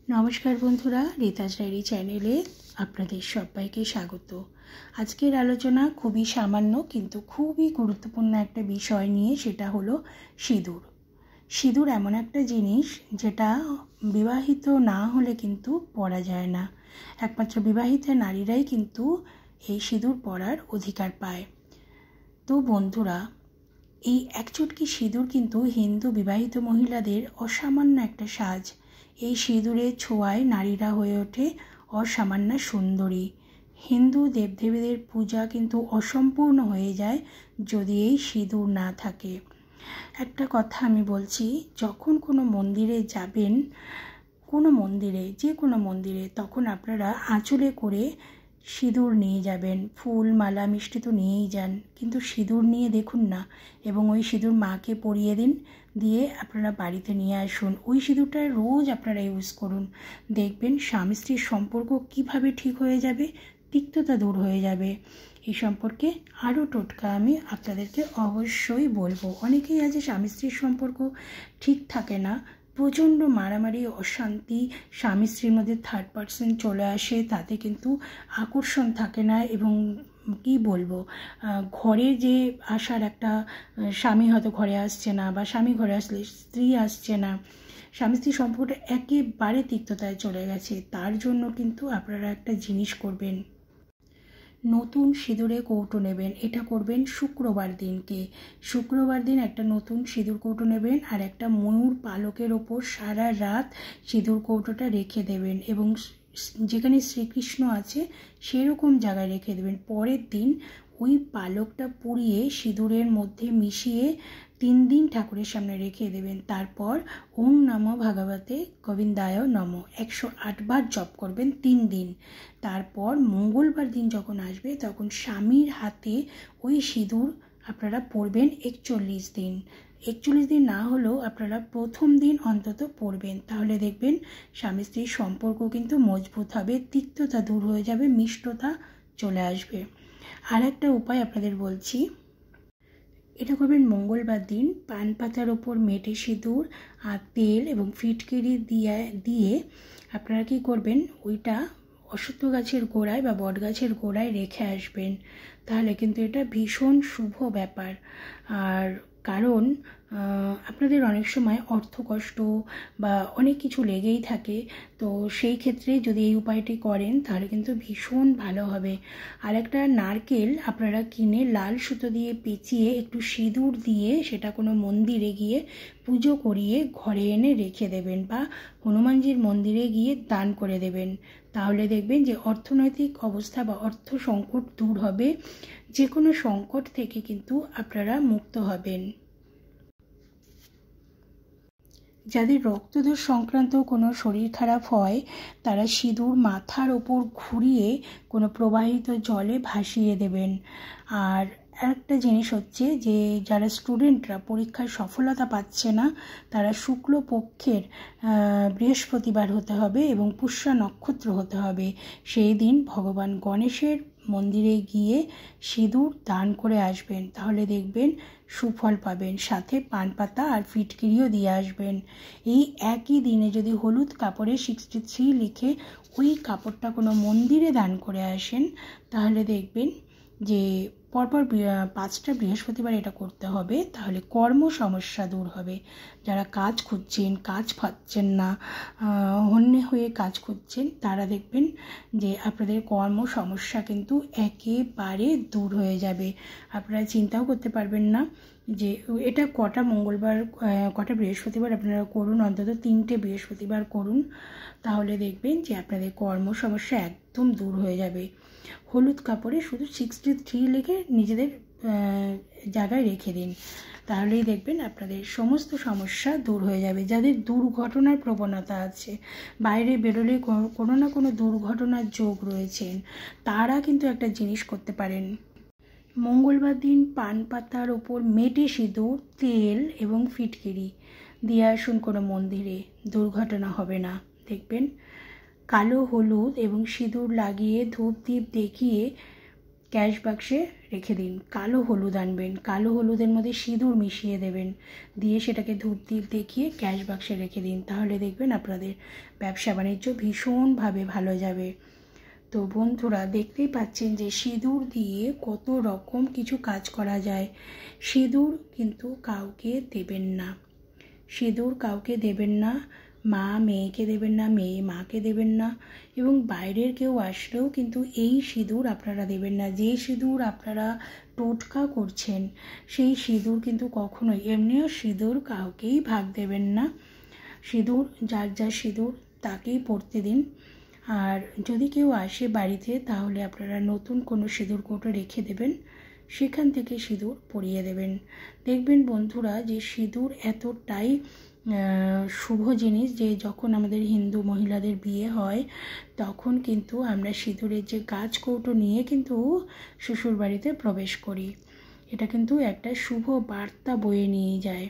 নমস্কার বন্ধুরা, রিতাজ ডায়েরি চ্যানেলে আপনাদের সবাইকে স্বাগত। আজকের আলোচনা খুবই সামান্য কিন্তু খুবই গুরুত্বপূর্ণ একটা বিষয় নিয়ে, সেটা হলো সিঁদুর। সিঁদুর এমন একটা জিনিস যেটা বিবাহিত না হলে কিন্তু পরা যায় না। একমাত্র বিবাহিতা নারীরাই কিন্তু এই সিঁদুর পরার অধিকার পায়। তো বন্ধুরা, এই এক চুটকি সিঁদুর কিন্তু হিন্দু বিবাহিত মহিলাদের অসামান্য একটা সাজ। এই সিঁদুরের ছোঁয়ায় নারীরা হয়ে ওঠে অসামান্য সুন্দরী। হিন্দু দেবদেবীদের পূজা কিন্তু অসম্পূর্ণ হয়ে যায় যদি এই সিঁদুর না থাকে। একটা কথা আমি বলছি, যখন কোনো মন্দিরে যাবেন, যে কোনো মন্দিরে, তখন আপনারা আঁচলে করে সিঁদুর নিয়ে যাবেন। ফুল, মালা, মিষ্টি তো নিয়েই যান, কিন্তু সিঁদুর নিয়ে দেখুন না, এবং ওই সিঁদুর মাকে পরিয়ে দিন, দিয়ে আপনারা বাড়িতে নিয়ে আসুন। ওই সিঁদুরটা রোজ আপনারা ইউজ করুন। দেখবেন স্বামী স্ত্রীর সম্পর্ক কিভাবে ঠিক হয়ে যাবে, তিক্ততা দূর হয়ে যাবে। এই সম্পর্কে আরও টোটকা আমি আপনাদেরকে অবশ্যই বলবো। অনেকেই আছে স্বামী স্ত্রীর সম্পর্ক ঠিক থাকে না, প্রচণ্ড মারামারি, অশান্তি, স্বামী স্ত্রীর মধ্যে থার্ড পার্সন চলে আসে, তাতে কিন্তু আকর্ষণ থাকে না। এবং কি বলবো, ঘরে যে আসার একটা, স্বামী হয়তো ঘরে আসছে না, বা স্বামী ঘরে আসলে স্ত্রী আসছে না, স্বামী স্ত্রী সম্পর্কটা একেবারে তিক্ততায় চলে গেছে। তার জন্য কিন্তু আপনারা একটা জিনিস করবেন, নতুন সিঁদুরে কৌটো নেবেন। এটা করবেন শুক্রবার দিনকে। শুক্রবার দিন একটা নতুন সিঁদুর কৌটো নেবেন, আর একটা ময়ূর পালকের ওপর সারা রাত সিঁদুর কৌটোটা রেখে দেবেন, এবং যেখানে শ্রীকৃষ্ণ আছে সেরকম জায়গায় রেখে দেবেন। পরের দিন ওই পালকটা পুড়িয়ে সিঁদুরের মধ্যে মিশিয়ে 3 দিন ঠাকুরের সামনে রেখে দেবেন। তারপর ওম নমো ভগবতে গোবিন্দায় নমঃ 108 বার জপ করবেন 3 দিন। তারপর মঙ্গলবার দিন যখন আসবে, তখন স্বামীর হাতে ওই সিঁদুর আপনারা পরবেন 41 দিন। 41 দিন না হলেও আপনারা প্রথম দিন অন্তত পরবেন। তাহলে দেখবেন স্বামী স্ত্রীর সম্পর্ক কিন্তু মজবুত হবে, তিক্ততা দূর হয়ে যাবে, মিষ্টতা চলে আসবে। আর একটা উপায় আপনাদের বলছি, এটা করবেন মঙ্গলবার দিন। পান পাতার ওপর মেটে সিঁদুর আর তেল এবং ফিটকিরি দিয়ে আপনারা কী করবেন, ওইটা অশ্বত্থ গাছের গোড়ায় বা বট গাছের গোড়ায় রেখে আসবেন। তাহলে কিন্তু এটা ভীষণ শুভ ব্যাপার। আর কারণ আপনাদের অনেক সময় অর্থকষ্ট বা অনেক কিছু লেগেই থাকে, তো সেই ক্ষেত্রে যদি এই উপায়টি করেন তাহলে কিন্তু ভীষণ ভালো হবে। আর একটা নারকেল আপনারা কিনে লাল সুতো দিয়ে পেঁচিয়ে একটু সিঁদুর দিয়ে সেটা কোনো মন্দিরে গিয়ে পুজো করিয়ে ঘরে এনে রেখে দেবেন, বা হনুমানজির মন্দিরে গিয়ে দান করে দেবেন। তাহলে দেখবেন যে অর্থনৈতিক অবস্থা বা অর্থ সংকট দূর হবে। যে কোনো সংকট থেকে কিন্তু আপনারা মুক্ত হবেন। যাদের রক্তদোষ সংক্রান্ত কোনো শরীর খারাপ হয়, তারা সিঁদুর মাথার ওপর ঘুরিয়ে কোনো প্রবাহিত জলে ভাসিয়ে দেবেন। আর আরেকটা জিনিস হচ্ছে যে, যারা স্টুডেন্টরা পরীক্ষায় সফলতা পাচ্ছে না, তারা শুক্লপক্ষের বৃহস্পতিবার হতে হবে এবং পুষ্যা নক্ষত্র হতে হবে। সেই দিন ভগবান গণেশের মন্দিরে গিয়ে সিঁদুর দান করে আসবেন। তাহলে দেখবেন সুফল পাবেন। সাথে পান পাতা আর ফিটকিরিও দিয়ে আসবেন। এই একই দিনে যদি হলুদ কাপড়ে 63 লিখে ওই কাপড়টা কোনো মন্দিরে দান করে আসেন, তাহলে দেখবেন যে পরপর 5টা বৃহস্পতিবার এটা করতে হবে। তাহলে কর্ম সমস্যা দূর হবে। যারা কাজ খুঁজছেন, কাজ পাচ্ছেন না, হন্যে হয়ে কাজ খুঁজছেন, তারা দেখবেন যে আপনাদের কর্ম সমস্যা কিন্তু একেবারে দূর হয়ে যাবে। আপনারা চিন্তাও করতে পারবেন না যে এটা কটা মঙ্গলবার, কটা বৃহস্পতিবার আপনারা করুন, অন্তত 3টে বৃহস্পতিবার করুন। তাহলে দেখবেন যে আপনাদের কর্ম সমস্যা একদম দূর হয়ে যাবে। হলুদ কাপড়ে শুধু 63 লিখে নিজেদের জায়গায় রেখে দিন, তাহলেই দেখবেন আপনাদের সমস্ত সমস্যা দূর হয়ে যাবে। যাদের দুর্ঘটনার প্রবণতা আছে, বাইরে বেরোলে কোনো না কোনো দুর্ঘটনার যোগ রয়েছেন, তারা কিন্তু একটা জিনিস করতে পারেন। মঙ্গলবার দিন পান পাতার ওপর মেটে সিঁদুর, তেল এবং ফিটকিরি দিয়ে আসুন কোনো মন্দিরে, দুর্ঘটনা হবে না। দেখবেন কালো হলুদ এবং সিঁদুর লাগিয়ে ধূপ দ্বীপ দেখিয়ে ক্যাশ বাক্সে রেখে দিন। কালো হলুদ আনবেন, কালো হলুদের মধ্যে সিঁদুর মিশিয়ে দেবেন, দিয়ে সেটাকে ধূপ দ্বীপ দেখিয়ে ক্যাশ বাক্সে রেখে দিন। তাহলে দেখবেন আপনাদের ব্যবসা বাণিজ্য ভীষণভাবে ভালো যাবে। তো বন্ধুরা, দেখতেই পাচ্ছেন যে সিঁদুর দিয়ে কত রকম কিছু কাজ করা যায়। সিঁদুর কিন্তু কাউকে দেবেন না, সিঁদুর কাউকে দেবেন না, মা মেয়েকে দেবেন না, মেয়ে মাকে দেবেন না, এবং বাইরের কেউ আসলেও কিন্তু এই সিঁদুর আপনারা দেবেন না। যে সিঁদুর আপনারা টোটকা করছেন সেই সিঁদুর কিন্তু কখনোই, এমনিও সিঁদুর কাউকেই ভাগ দেবেন না। সিঁদুর যার যার সিঁদুর তাকেই পরতে দিন। আর যদি কেউ আসে বাড়িতে তাহলে আপনারা নতুন কোনো সিঁদুর কৌটো রেখে দেবেন, সেখান থেকে সিঁদুর পরিয়ে দেবেন। দেখবেন বন্ধুরা যে সিঁদুর এতটাই শুভ জিনিস যে যখন আমাদের হিন্দু মহিলাদের বিয়ে হয় তখন কিন্তু আমরা সিঁদুরের যে গাছ কৌটো নিয়ে কিন্তু শ্বশুর বাড়িতে প্রবেশ করি। এটা কিন্তু একটা শুভ বার্তা বয়ে নিয়ে যায়।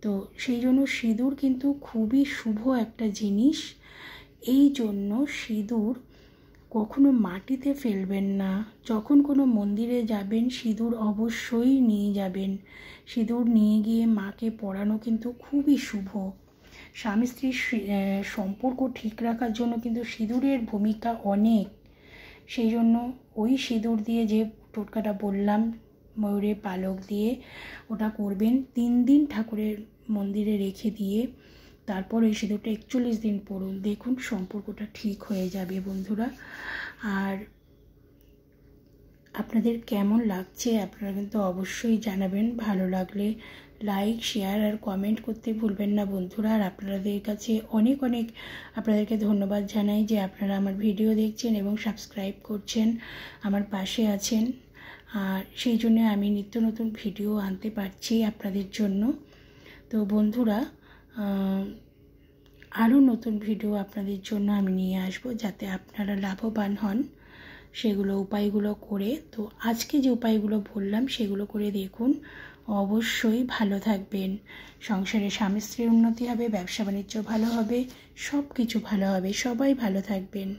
তো সেই জন্য সিঁদুর কিন্তু খুবই শুভ একটা জিনিস। এই জন্য সিঁদুর কখনো মাটিতে ফেলবেন না। যখন কোনো মন্দিরে যাবেন সিঁদুর অবশ্যই নিয়ে যাবেন। সিঁদুর নিয়ে গিয়ে মাকে পরানো কিন্তু খুবই শুভ। স্বামী স্ত্রীর সম্পর্ক ঠিক রাখার জন্য কিন্তু সিঁদুরের ভূমিকা অনেক। সেই জন্য ওই সিঁদুর দিয়ে যে টোটকাটা বললাম ময়ূরের পালক দিয়ে, ওটা করবেন। 3 দিন ঠাকুরের মন্দিরে রেখে দিয়ে তারপর এই সিঁদুরটা 41 দিন পরুন, দেখুন সম্পর্কটা ঠিক হয়ে যাবে বন্ধুরা। আর আপনাদের কেমন লাগছে আপনারা কিন্তু অবশ্যই জানাবেন। ভালো লাগলে লাইক শেয়ার আর কমেন্ট করতে ভুলবেন না বন্ধুরা। আর আপনাদের কাছে অনেক অনেক আপনাদেরকে ধন্যবাদ জানাই যে আপনারা আমার ভিডিও দেখছেন এবং সাবস্ক্রাইব করছেন, আমার পাশে আছেন। আর সেই জন্য আমি নিত্য নতুন ভিডিও আনতে পারছি আপনাদের জন্য। তো বন্ধুরা, আরও নতুন ভিডিও আপনাদের জন্য আমি নিয়ে আসবো যাতে আপনারা লাভবান হন সেগুলো উপায়গুলো করে। তো আজকে যে উপায়গুলো বললাম সেগুলো করে দেখুন, অবশ্যই ভালো থাকবেন। সংসারে স্বামী স্ত্রীর উন্নতি হবে, ব্যবসা বাণিজ্য ভালো হবে, সব কিছু ভালো হবে। সবাই ভালো থাকবেন।